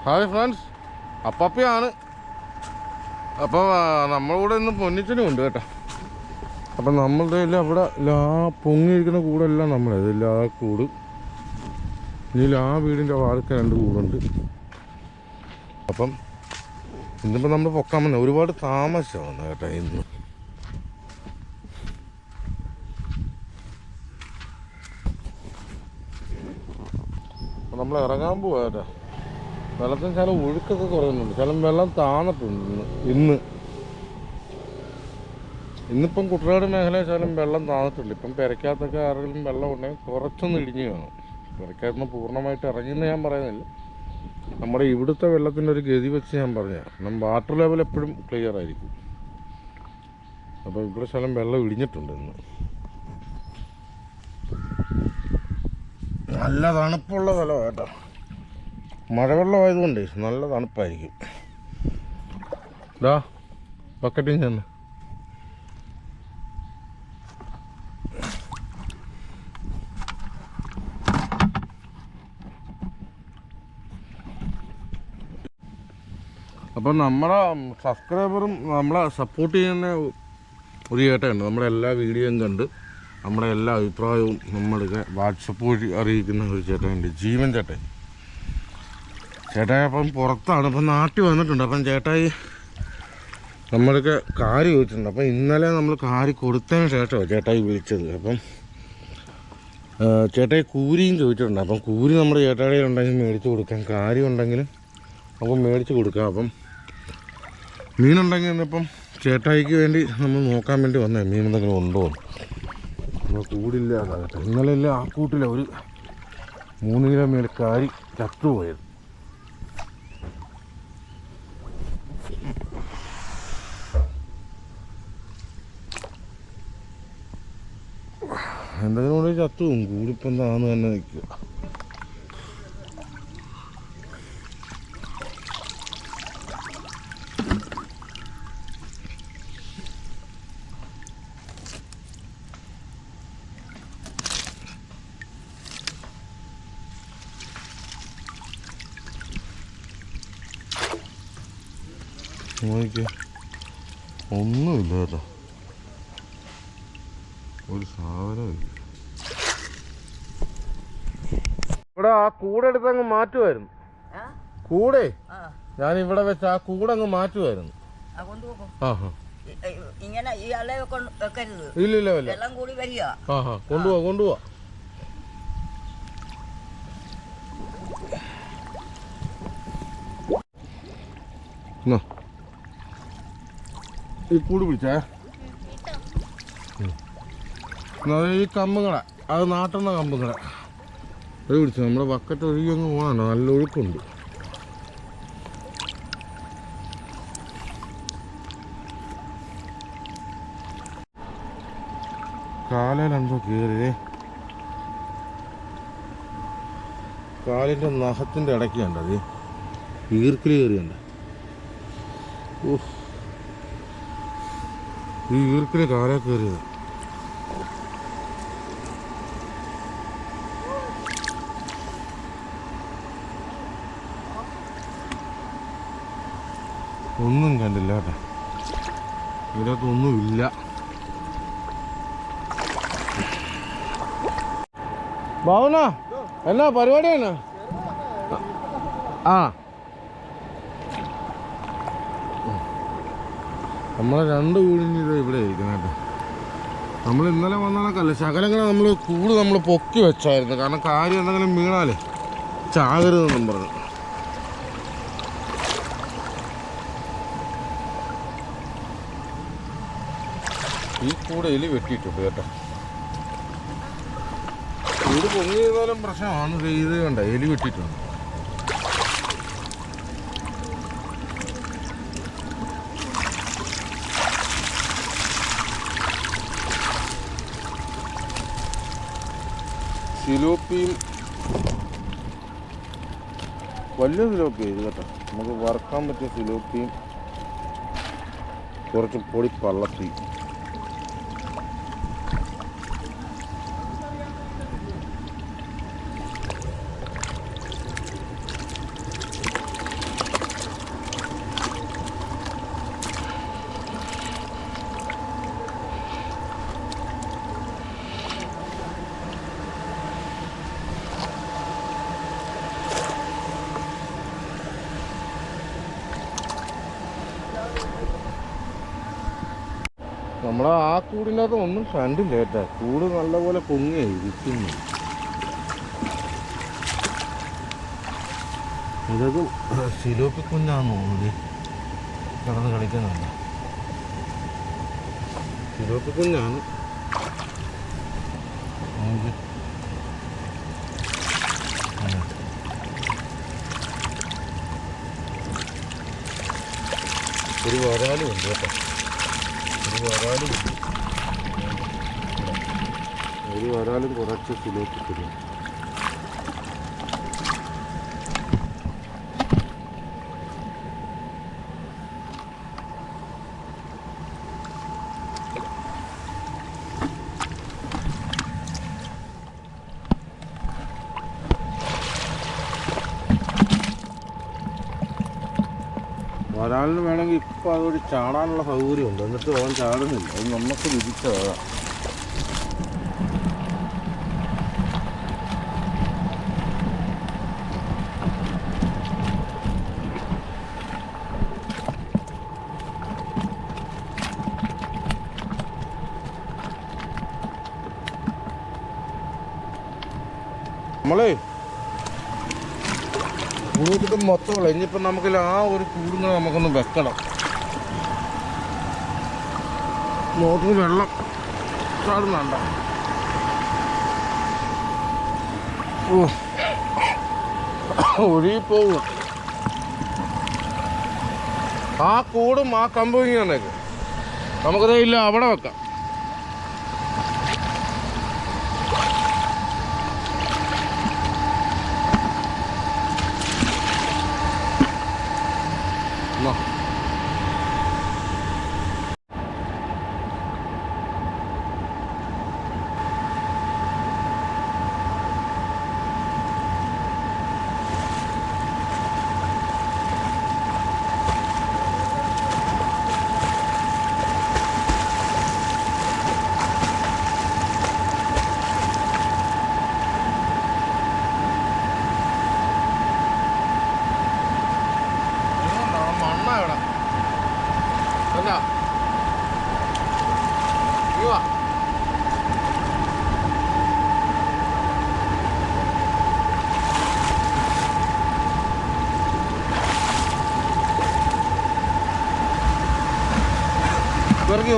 Hi friends, അപ്പാപ്പിയാണ്. അപ്പോൾ നമ്മളിവിടെ ഇന്ന് പൊന്നിച്ചനും ഉണ്ട് കേട്ടോ. അപ്പം നമ്മളുടെ എല്ലാം അവിടെ പൊങ്ങിയിരിക്കുന്ന കൂടെല്ലാം നമ്മളത് കൂട്. ഇനി ആ വീടിൻ്റെ വാഴക്ക 2 കൂടുണ്ട്. അപ്പം ഇന്നിപ്പോൾ നമ്മൾ പൊക്കാൻ വന്നത് ഒരുപാട് താമസമാണ് കേട്ടോ. ഇന്ന് നമ്മൾ ഇറങ്ങാൻ പോവാ കേട്ടോ. വെള്ളത്തിന് ചില ഒഴുക്കൊക്കെ കുറയുന്നുണ്ട്, ചില വെള്ളം താന്നിട്ടുണ്ട്. ഇന്നിപ്പം കുട്ടനാട് മേഖലയിൽ ചില വെള്ളം താന്നിട്ടില്ല. ഇപ്പം പെരക്കകത്തൊക്കെ ആരെങ്കിലും വെള്ളം ഉണ്ടെങ്കിൽ കുറച്ചൊന്ന് ഇടിഞ്ഞ് കാണും. പെരക്കകത്ത് പൂർണ്ണമായിട്ട് ഇറങ്ങിയെന്ന് ഞാൻ പറയുന്നില്ല. നമ്മുടെ ഇവിടുത്തെ വെള്ളത്തിൻ്റെ ഒരു ഗതി വെച്ച് ഞാൻ പറഞ്ഞാൽ വാട്ടർ ലെവൽ എപ്പോഴും ക്ലിയർ ആയിരിക്കും. അപ്പോൾ ഇവിടെ ശകലം വെള്ളം ഇടിഞ്ഞിട്ടുണ്ട് ഇന്ന്. നല്ല തണുപ്പുള്ള സ്ഥലമാണ് കേട്ടോ. മഴവെള്ളമായതുകൊണ്ട് നല്ല തണുപ്പായിരിക്കും. ഇതാ ബക്കറ്റിൽ ചെന്ന് അപ്പം നമ്മുടെ സബ്സ്ക്രൈബറും നമ്മളെ സപ്പോർട്ട് ചെയ്യുന്ന ഒരു ചേട്ടനുണ്ട്. നമ്മുടെ എല്ലാ വീഡിയോയും കണ്ട് നമ്മുടെ എല്ലാ അഭിപ്രായവും നമ്മൾക്ക് വാട്സപ്പ് വഴി അറിയിക്കുന്ന ഒരു ചേട്ടനുണ്ട്, ജീവൻ ചേട്ടൻ. ചേട്ടായി അപ്പം പുറത്താണ്, അപ്പം നാട്ടിൽ വന്നിട്ടുണ്ട്. അപ്പം ചേട്ടായി നമ്മൾക്ക് കാര് ചോദിച്ചിട്ടുണ്ട്. അപ്പം ഇന്നലെ നമ്മൾ കാര് കൊടുത്തതിന് ശേഷമാണ് ചേട്ടായി വിളിച്ചത്. അപ്പം ചേട്ടായി കൂരിയും ചോദിച്ചിട്ടുണ്ട്. അപ്പം കൂരി നമ്മുടെ ചേട്ടായി ഉണ്ടെങ്കിൽ മേടിച്ച് കൊടുക്കാം, കാര്യം ഉണ്ടെങ്കിലും അപ്പം മേടിച്ച് കൊടുക്കാം. അപ്പം മീനുണ്ടെങ്കിൽ ഇന്നിപ്പം ചേട്ടായിക്ക് വേണ്ടി നമ്മൾ നോക്കാൻ വേണ്ടി വന്നേ മീൻ എന്തെങ്കിലും ഉണ്ടോ എന്ന്. നമ്മൾ കൂടില്ല കേട്ടോ. ഇന്നലെ ഇല്ല ആ കൂട്ടില്ല ഒരു 3 കിലോ മേൽ കാരി ചത്തുപോയത്. എന്തെങ്കിലും കൊണ്ട് ചത്തുവും. കൂടിപ്പം എന്താന്ന് തന്നെ നിൽക്കുക. ഒന്നുമില്ല കേട്ടോ, ഒരു സാധനമില്ല. ഇവിടെ ആ കൂടെടുത്തങ്ങ് മാറ്റുമായിരുന്നു. കൂടെ ഞാൻ ഇവിടെ വെച്ച് ആ കൂടങ്ങ് മാറ്റുമായിരുന്നു. ഇല്ല കൊണ്ടുപോവാ. ഈ കൂട് പിടിച്ചേ. ഈ കമ്പുകളെ അത് നാട്ടുന്ന കമ്പുകളെ അത് പിടിച്ചു. നമ്മുടെ ബക്കറ്റ് ഒഴുകി അങ്ങ് പോകണോ, നല്ല ഒഴുക്കുണ്ട്. കാലിലെന്തോ കയറിയേ, കാലിൻ്റെ നഖത്തിൻ്റെ ഇടയ്ക്ക് കണ്ടത് ഈർക്കിൽ കയറിയുണ്ട്. ഈ ഈർക്കിൽ കാലേ കയറിയത്. ഒന്നും കണ്ടില്ല കേട്ടോ, ഇതിനകത്തൊന്നുമില്ല. ഭാവന എന്നാ പരിപാടിയാണ്? ആ നമ്മളെ 2 കൂടിന് ഇവിടെ ഇരിക്കണം കേട്ടോ. നമ്മൾ ഇന്നലെ വന്നാലൊക്കെ ശകലങ്ങളെ നമ്മൾ പൊക്കി വെച്ചായിരുന്നു. കാരണം കാര്യം എന്തെങ്കിലും വീണാലേ ചാകരുതെന്നും പറഞ്ഞു. ഈ കൂടെ എലി വെട്ടിയിട്ടുണ്ട് കേട്ടോ. കൂട് പൊങ്ങിയിരുന്നാലും പ്രശ്നമാണ്. ഇത് കണ്ട എലി വെട്ടിയിട്ടുണ്ട്. സിലോപ്പിയും വലിയ സിലോപ്പിയ ഇത് കേട്ടോ. നമുക്ക് വറുക്കാൻ പറ്റിയ സിലോപ്പിയും കുറച്ച് പൊടി പള്ളത്തി. നമ്മളെ ആ കൂടിനകത്ത് ഒന്നും കണ്ടില്ല കേട്ടാ. കൂട് നല്ലപോലെ പൊങ്ങിയായി ഇരിക്കുന്നു. ഇതൊക്കെ സിലോപ്പി കുഞ്ഞാന്ന് തോന്നുന്നു. കിടന്ന് കളിക്കുന്നുണ്ട്. സിലോപ്പി കുഞ്ഞാണ്. ഒരു വരാലും ഉണ്ട് കേട്ടോ. ഒരു വരാലും കുറച്ച് സിലോപ്പി കുഞ്ഞ്. വരാലിന് വേണമെങ്കിൽ ഇപ്പം അതൊരു ചാടാനുള്ള സൗകര്യമുണ്ട്. എന്നിട്ട് അവൻ ചാടുന്നില്ല. അത് നമുക്ക് വിധിച്ചതാണ്. നമ്മളേ കൂടിട്ട് മൊത്തമുള്ള ഇനിയിപ്പം നമുക്കില്ല ആ ഒരു കൂടുങ്ങൾ നമുക്കൊന്ന് വെക്കണം. മോട്ടറിന് വെള്ളം ചാടുന്നുണ്ട. ഒഴുകിപ്പോവും. ആ കൂടും ആ കമ്പനിയാണേക്ക് നമുക്കതേ ഇല്ല അവിടെ വെക്കാം.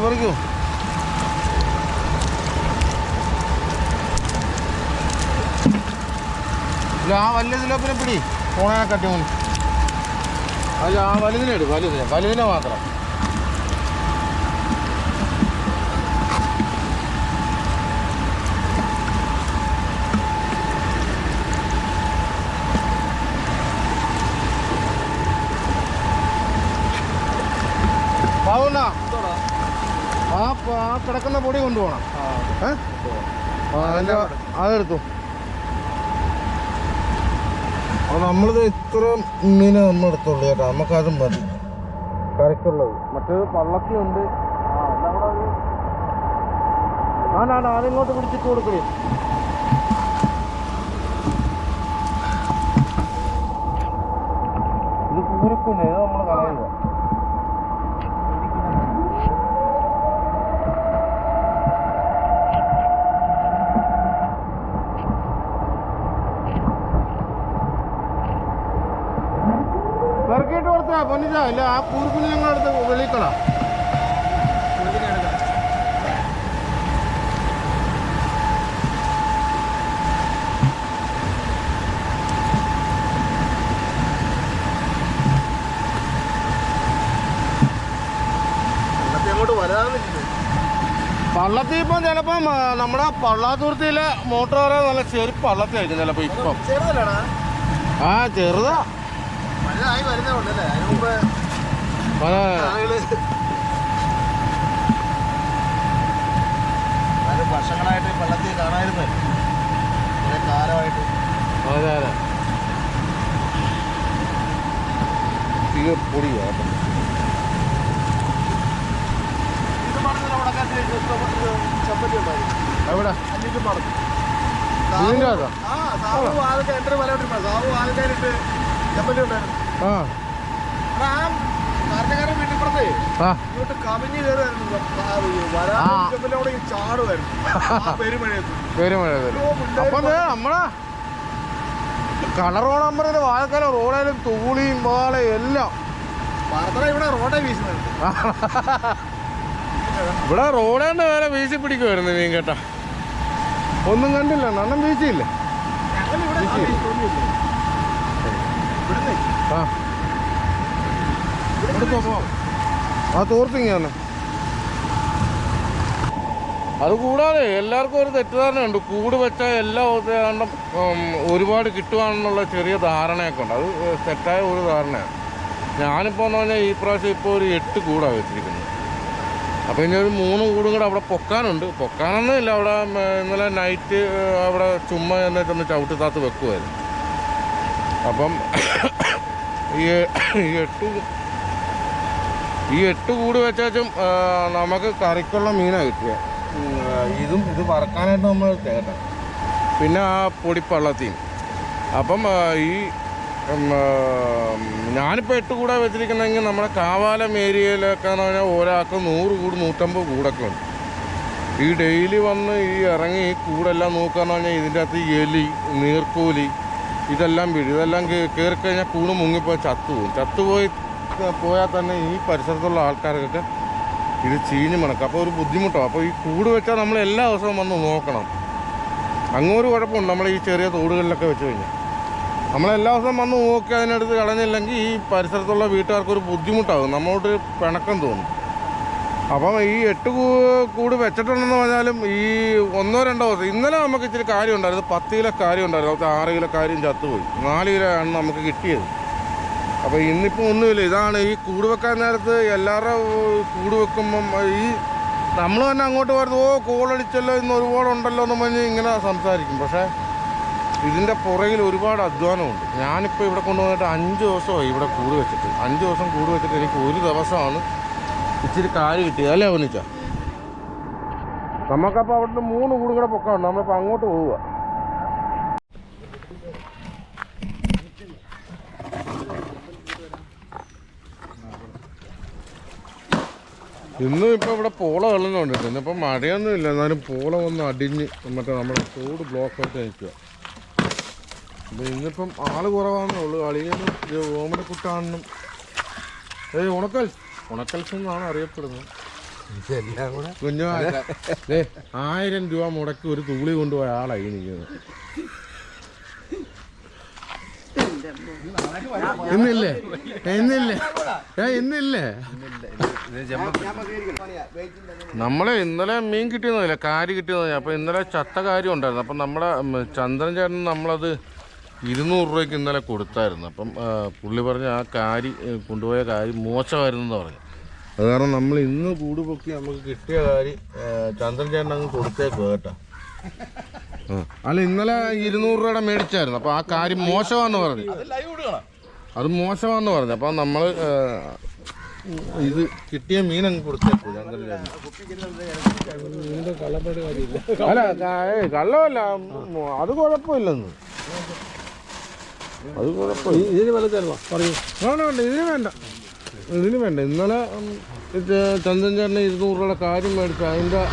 പറിക്കോ ഇല്ല. ആ വലിയ സിലോപ്പിനെ പിടി. ഫോണെ കട്ടി മുൻ അല്ല ആ വലുതിനെ എടുക്കും. വലുതിനെ മാത്രം. പാവുന്ന ആ കിടക്കുന്ന പൊടി കൊണ്ടുപോകണം. അതെടുത്തു. അപ്പോൾ നമ്മളിത് ഇത്ര മീനെ നമ്മൾ എടുത്തുള്ളൂ കേട്ടോ. നമുക്കതും മതി കരക്കുള്ളത്. മറ്റേത് പള്ളത്തിയുണ്ട്. അതിങ്ങോട്ട് പിടിച്ചിട്ട് കൊടുക്കണേ. ഇത് പൂരക്കുഞ്ഞ്. ഇത് നമ്മൾ കളയുക. ഇറക്കിയിട്ട് കൊടുത്താ പൊന്നിച്ചാ. ഇല്ല ആ കൂർക്കുഞ്ഞ് ഞങ്ങളടുത്ത് വെളിക്കണം. പള്ളത്തിൽ ഇപ്പം ചിലപ്പം നമ്മുടെ പള്ളാത്തുർത്തിയിലെ മോട്ടോർ വരെ നല്ല ചെരുപ്പ് പള്ളത്തിലായിരിക്കും ചിലപ്പോ. ഇപ്പം ആ ചെറുതാ. വർഷങ്ങളായിട്ട് വെള്ളത്തിൽ കാണായിരുന്നു. കുറെ കാലമായിട്ട്. അതെ അതെ. പൊടിയാ ചപ്പറ്റി ഉണ്ടായിരുന്നു. എവിടെ? അഞ്ചിട്ട് പറഞ്ഞു. സാബു ആൾക്കാരിട്ട് ചപ്പറ്റി ഉണ്ടായിരുന്നു. ആ കാർച്ചക്കാരൻ വീട്ടിൽ കൂടെ അന്നേ ആ ഇങ്ങോട്ട് കവിഞ്ഞ് കയറുമായിരുന്നു. അവിടെ ചാടുമായിരുന്നു പെരുമഴ അപ്പം നമ്മളെ കളർ റോഡാകുമ്പോഴേ വാഴക്കല റോഡായാലും തൂളിയും വാളയും എല്ലാം ഇവിടെ റോഡേ വീശുന്നത്. ഇവിടെ റോഡേൻ്റെ വേറെ വീശി പിടിക്കുമായിരുന്നു മീൻ കേട്ടാ. ഒന്നും കണ്ടില്ല, നണ്ണം വീശിയില്ലേ? ആ എടുത്തോ പോവാം. ആ തോർത്തിങ്ങ തന്നെ. അതുകൂടാതെ എല്ലാവർക്കും ഒരു തെറ്റിദ്ധാരണയുണ്ട്, കൂട് വെച്ചാൽ എല്ലാ ഏതാണ്ടും ഒരുപാട് കിട്ടുവാണെന്നുള്ള ചെറിയ ധാരണയൊക്കെ ഉണ്ട്. അത് തെറ്റായ ഒരു ധാരണയാണ്. ഞാനിപ്പോൾ എന്ന് പറഞ്ഞാൽ ഈ പ്രാവശ്യം ഇപ്പോൾ ഒരു 8 കൂടാണ് വെച്ചിരിക്കുന്നത്. അപ്പോൾ ഇനി ഒരു 3 കൂടും കൂടെ അവിടെ പൊക്കാനുണ്ട്. പൊക്കാനൊന്നും ഇല്ല, അവിടെ ഇന്നലെ നൈറ്റ് അവിടെ ചുമ്മാ എന്നിട്ടൊന്ന് ചവിട്ടി താത്ത് വെക്കുമായിരുന്നു. അപ്പം ഈ 8 കൂട് വെച്ചും നമുക്ക് കറിക്കുള്ള മീനാണ് കിട്ടിയ. ഇത് വറക്കാനായിട്ട് നമ്മൾ കേട്ട, പിന്നെ ആ പൊടിപ്പള്ളത്തിയും. അപ്പം ഈ ഞാനിപ്പോൾ 8 കൂടെ വെച്ചിരിക്കുന്നെങ്കിൽ നമ്മുടെ കാവാലം ഏരിയയിലൊക്കെ എന്ന് പറഞ്ഞാൽ ഒരാൾക്ക് 100 കൂട് 150 കൂടൊക്കെ ഉണ്ട്. ഈ ഡെയിലി വന്ന് ഈ ഇറങ്ങി ഈ കൂടെല്ലാം നോക്കുകയെന്ന് പറഞ്ഞാൽ ഇതിൻ്റെ അകത്ത് എലി, നീർക്കോലി ഇതെല്ലാം വീഴും. ഇതെല്ലാം കയറിക്കഴിഞ്ഞാൽ കൂട് മുങ്ങിപ്പോയി പോയാൽ തന്നെ ഈ പരിസരത്തുള്ള ആൾക്കാർക്കൊക്കെ ഇത് ചീഞ്ഞ് മണക്കും. അപ്പോൾ ഒരു ബുദ്ധിമുട്ടാണ്. അപ്പോൾ ഈ കൂട് വെച്ചാൽ നമ്മൾ എല്ലാ ദിവസവും വന്ന് നോക്കണം. അങ്ങൊരു കുഴപ്പമുണ്ട്, നമ്മൾ ഈ ചെറിയ തോടുകളിലൊക്കെ വെച്ച് കഴിഞ്ഞാൽ നമ്മളെല്ലാ ദിവസവും വന്ന് നോക്കി അതിനടുത്ത് കളഞ്ഞില്ലെങ്കിൽ ഈ പരിസരത്തുള്ള വീട്ടുകാർക്കൊരു ബുദ്ധിമുട്ടാകും, നമ്മളോട് പിണക്കം തോന്നും. അപ്പം ഈ 8 കൂട് വെച്ചിട്ടുണ്ടെന്ന് പറഞ്ഞാലും ഈ 1-2 ദിവസം, ഇന്നലെ നമുക്ക് ഇച്ചിരി കാര്യം ഉണ്ടായിരുന്നു, 10 കിലോ കാര്യം ഉണ്ടായിരുന്നു. 6 കിലോ കാര്യം ചത്തുപോയി, 4 കിലോ ആണ് നമുക്ക് കിട്ടിയത്. അപ്പോൾ ഇന്നിപ്പോൾ ഒന്നുമില്ല. ഇതാണ് ഈ കൂട് വെക്കാൻ നേരത്ത് എല്ലാവരുടെ കൂട് വെക്കുമ്പം ഈ നമ്മൾ തന്നെ അങ്ങോട്ട് വരുന്നത്, ഓ കോളടിച്ചല്ലോ, ഇന്ന് ഒരുപാടുണ്ടല്ലോ എന്ന് പറഞ്ഞ് ഇങ്ങനെ സംസാരിക്കും. പക്ഷേ ഇതിൻ്റെ പുറകിൽ ഒരുപാട് അധ്വാനമുണ്ട്. ഞാനിപ്പോൾ ഇവിടെ കൊണ്ടുവന്നിട്ട് 5 ദിവസമായി ഇവിടെ കൂട് വെച്ചിട്ട്. 5 ദിവസം കൂട് വെച്ചിട്ട് എനിക്ക് ഒരു ദിവസമാണ് ഇച്ചിരി കാര് കിട്ടിയത്, അല്ലേ ഒന്നിച്ച? നമുക്കപ്പോൾ അവിടുന്ന് 3 കൂടും കൂടെ പൊക്കമുണ്ട്. നമ്മളിപ്പോൾ അങ്ങോട്ട് പോവുക. ഇന്നും ഇപ്പോൾ ഇവിടെ പോള വെള്ളുന്നുണ്ട്. ഇന്നിപ്പോൾ മഴയൊന്നുമില്ല, എന്നാലും പോള ഒന്ന് അടിഞ്ഞ് മറ്റേ നമ്മുടെ തോട് ബ്ലോക്കായിട്ട് നിൽക്കുക. അപ്പോൾ ഇന്നിപ്പം ആൾ കുറവാണെന്നേ ഉള്ളൂ. അളിയനും ഓമനക്കുട്ടാണെന്നും ഉണക്കൽസ് എന്നാണ് അറിയപ്പെടുന്നത്. ഇതെല്ലാം കൂടെ കുഞ്ഞു 1000 രൂപ മുടക്കി ഒരു തൂളി കൊണ്ടുപോയ ആളായി നിൽക്കുന്നത്. ഇന്നില്ലേ നമ്മളെ ഇന്നലെ മീൻ കിട്ടിയെന്നില്ല, കാരി കിട്ടിയെന്നില്ല. അപ്പോൾ ഇന്നലെ ചത്ത കാര്യം ഉണ്ടായിരുന്നു. അപ്പം നമ്മുടെ ചന്ദ്രൻ ചേട്ടൻ നമ്മളത് 200 രൂപയ്ക്ക് ഇന്നലെ കൊടുത്തായിരുന്നു. അപ്പം പുള്ളി പറഞ്ഞ ആ കാരി കൊണ്ടുപോയ കാരി മോശമായിരുന്നെന്ന് പറഞ്ഞു. അത് കാരണം നമ്മൾ ഇന്ന് കൂട് പൊക്കി നമുക്ക് കിട്ടിയ കാരി ചന്ദ്രൻ ചേട്ടൻ അങ്ങ് കൊടുത്തേക്കും കേട്ടോ. അല്ല ഇന്നലെ 200 രൂപയുടെ മേടിച്ചായിരുന്നു. അപ്പോൾ ആ കാര്യം മോശമാണെന്ന് പറഞ്ഞു, അത് മോശമാണെന്ന് പറഞ്ഞു. അപ്പം നമ്മൾ ഇത് കിട്ടിയ മീൻ അങ്ങ് കൊടുത്തേക്കും ചന്ദ്രൻ ചേട്ടൻ. അല്ല കള്ളമല്ല, അത് കുഴപ്പമില്ലെന്ന്. അത് കുഴപ്പമില്ല. ഇതിന് വില തരണം പറയൂ. വേണ്ട ഇതിന് വേണ്ട. ഇന്നലെ ചന്ദ്രൻ ചേട്ടന് 200 രൂപയുടെ കാര്യം മേടിച്ച അതിൻ്റെ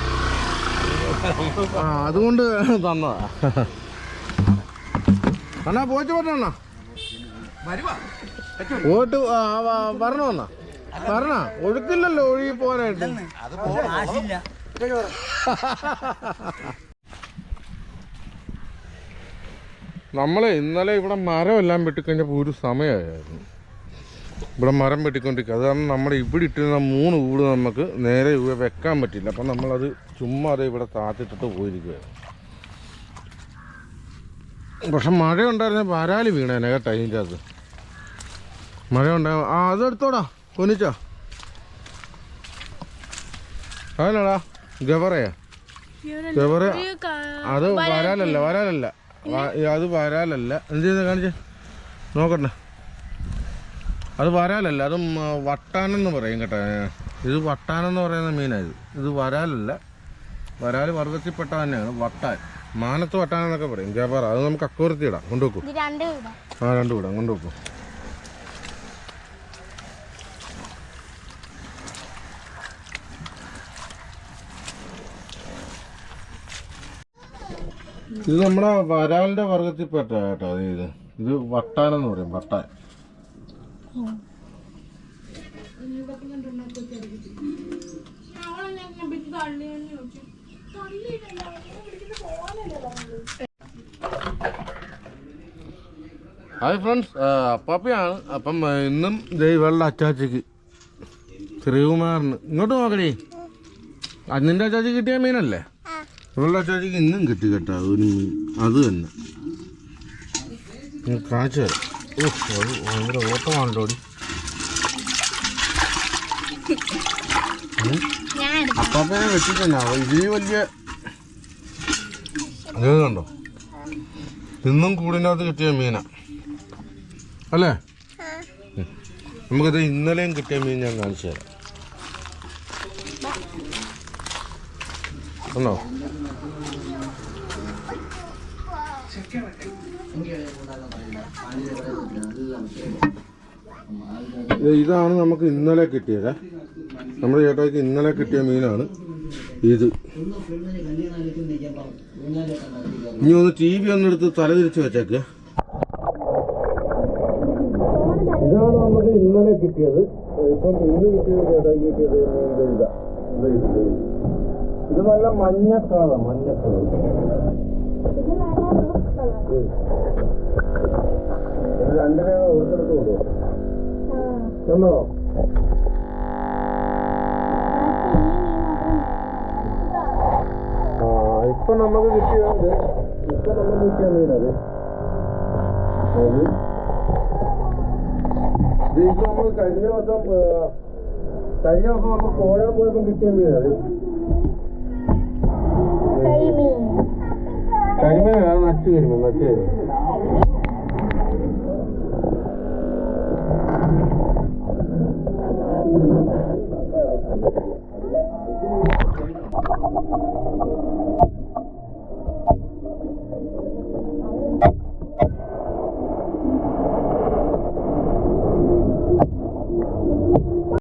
അതുകൊണ്ട് തന്നതാ. അണ്ണാ പോയിട്ട് പറഞ്ഞ പോയിട്ട് പറഞ്ഞു വന്നാ പറഞ്ഞ ഒഴുക്കില്ലല്ലോ ഒഴുകി പോകാനായിട്ട്. നമ്മൾ ഇന്നലെ ഇവിടെ മരം എല്ലാം വെട്ടിക്കഴിഞ്ഞപ്പോൾ ഒരു സമയമായിരുന്നു. ഇവിടെ മരം വെട്ടിക്കൊണ്ടിരിക്കുക. അത് കാരണം നമ്മുടെ ഇവിടെ ഇട്ടിരുന്ന 3 കൂട് നമുക്ക് നേരെ ഇവിടെ വെക്കാൻ പറ്റില്ല. അപ്പം നമ്മളത് ചുമ്മാ അത് ഇവിടെ താത്തിട്ടിട്ട് പോയിരിക്കുകയാണ്. പക്ഷെ മഴ ഉണ്ടായിരുന്ന വരാല് വീണേനെ കേട്ടോ. അതിൻ്റെ അത് മഴ ഉണ്ടായ അതെടുത്തോടാ കൊനിച്ചാ. അതല്ലടാ ഗവറയാ അത് വരാലല്ല അത് വരാലല്ല. എന്ത് ചെയ്താൽ കാണിച്ചേ നോക്കട്ടെ. അത് വരാലല്ല, അത് വട്ടാനെന്ന് പറയും കേട്ടോ. ഇത് വട്ടാനെന്ന് പറയുന്ന മീനാണ്. ഇത് വരാലല്ല, വരാൽ വർഗത്തിൽപ്പെട്ട തന്നെയാണ് വട്ടാൻ. മാനത്ത് വട്ടാനെന്നൊക്കെ പറയും. ജബറ അത് നമുക്ക് അക്കൂരത്തി ഇടാം. കൊണ്ടുവെക്കും. 2 വിടാം കൊണ്ടുവെക്കും. ഇത് നമ്മുടെ വരാലിന്റെ വർഗത്തിൽപ്പെട്ട കേട്ടോ. ഇത് വട്ടാനെന്ന് പറയും, വട്ടാൻ. Hi friends, അപ്പാപ്പയാണ്. അപ്പം ഇന്നും ഇവളുടെ അച്ചാച്ചിക്ക് ശ്രീകുമാറിന് ഇങ്ങോട്ട് നോക്കണേ. അന്നിൻ്റെ അച്ചാച്ചി കിട്ടിയ മീനല്ലേ ഇവളുടെ അച്ചാച്ചിക്ക് ഇന്നും കിട്ടി കേട്ടോ. ഒരു മീൻ അത് തന്നെ കാണിച്ചു തരാം. അത് ഭയങ്കര ഓട്ടമാണല്ലോടി. അപ്പാപ്പനെ വെച്ചിട്ടുണ്ടാവും. ഇതിൽ വലിയ അത് കണ്ടോ, ഇന്നും കൂടിനകത്ത് കിട്ടിയ മീനാ അല്ലേ. നമുക്കത് ഇന്നലെയും കിട്ടിയ മീൻ ഞാൻ കാണിച്ചു തരാം. ഉണ്ടോ? ഇതാണ് നമുക്ക് ഇന്നലെ കിട്ടിയത്. നമ്മുടെ ചേട്ടായിക്ക് ഇന്നലെ കിട്ടിയ മീനാണ് ഇത്. ഇനി ഒന്ന് TV ഒന്നെടുത്ത് തല തിരിച്ച് വെച്ചേക്ക്. ഇതാണ് നമുക്ക് ഇന്നലെ കിട്ടിയത്. ഇപ്പം ഇന്ന് കിട്ടിയത് ചേട്ടായിക്ക് കിട്ടിയത് ഇതാ. ഇത് നല്ല മഞ്ഞക്കളർ. രണ്ടിനെ ഓർത്തെടുത്ത് കൊണ്ടുപോകും എന്നോ. ഇപ്പൊ നമുക്ക് കിട്ടിയത് മീനത്. ഇത് നമ്മൾ കഴിഞ്ഞ ദിവസം നമ്മൾ കോഴാൻ പോയപ്പോൾ കിട്ടിയ മീനത്. കരിമീനാണ്. നച്ചു കരിമീൻ.